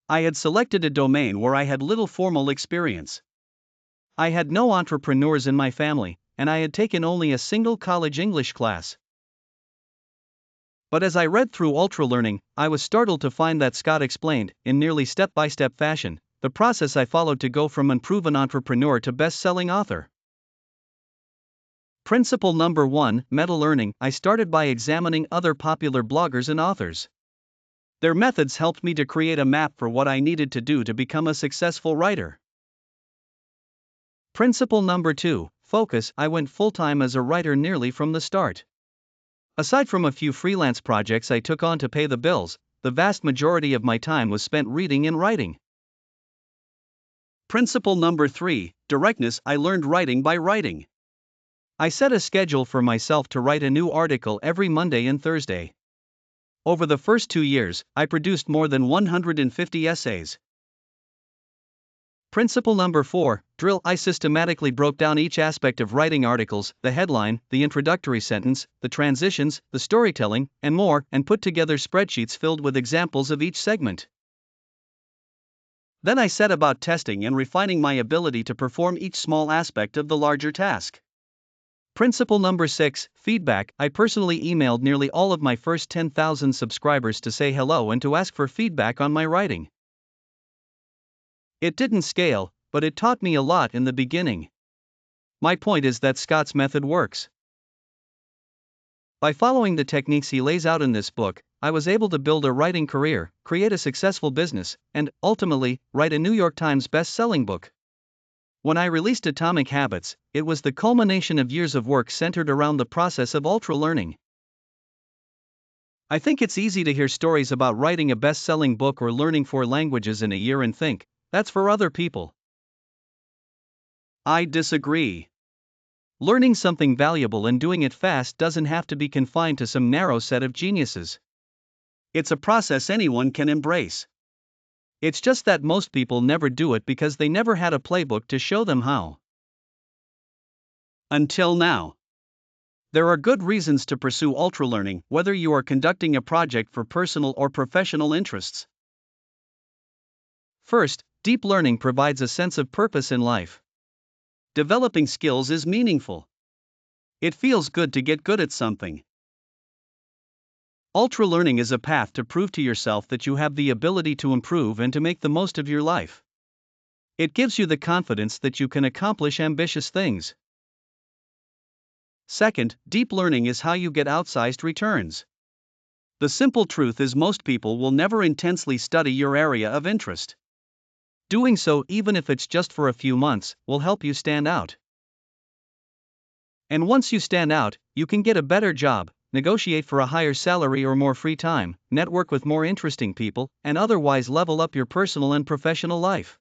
I had selected a domain where I had little formal experience. I had no entrepreneurs in my family, and I had taken only a single college English class. But as I read through Ultralearning, I was startled to find that Scott explained, in nearly step-by-step fashion, the process I followed to go from unproven entrepreneur to best-selling author. Principle number 1, metalearning. I started by examining other popular bloggers and authors. Their methods helped me to create a map for what I needed to do to become a successful writer. Principle number 2, focus. I went full-time as a writer nearly from the start. Aside from a few freelance projects I took on to pay the bills, the vast majority of my time was spent reading and writing. Principle number 3, directness. I learned writing by writing. I set a schedule for myself to write a new article every Monday and Thursday. Over the first 2 years, I produced more than 150 essays. Principle number 4, drill. I systematically broke down each aspect of writing articles, the headline, the introductory sentence, the transitions, the storytelling, and more, and put together spreadsheets filled with examples of each segment. Then I set about testing and refining my ability to perform each small aspect of the larger task. Principle number 6, feedback. I personally emailed nearly all of my first 10,000 subscribers to say hello and to ask for feedback on my writing. It didn't scale, but it taught me a lot in the beginning. My point is that Scott's method works. By following the techniques he lays out in this book, I was able to build a writing career, create a successful business, and, ultimately, write a New York Times best-selling book. When I released Atomic Habits, it was the culmination of years of work centered around the process of ultralearning. I think it's easy to hear stories about writing a best-selling book or learning 4 languages in a year and think, that's for other people. I disagree. Learning something valuable and doing it fast doesn't have to be confined to some narrow set of geniuses. It's a process anyone can embrace. It's just that most people never do it because they never had a playbook to show them how. Until now. There are good reasons to pursue ultralearning, whether you are conducting a project for personal or professional interests. First, deep learning provides a sense of purpose in life. Developing skills is meaningful. It feels good to get good at something. Ultralearning is a path to prove to yourself that you have the ability to improve and to make the most of your life. It gives you the confidence that you can accomplish ambitious things. Second, deep learning is how you get outsized returns. The simple truth is most people will never intensely study your area of interest. Doing so, even if it's just for a few months, will help you stand out. And once you stand out, you can get a better job, negotiate for a higher salary or more free time, network with more interesting people, and otherwise level up your personal and professional life.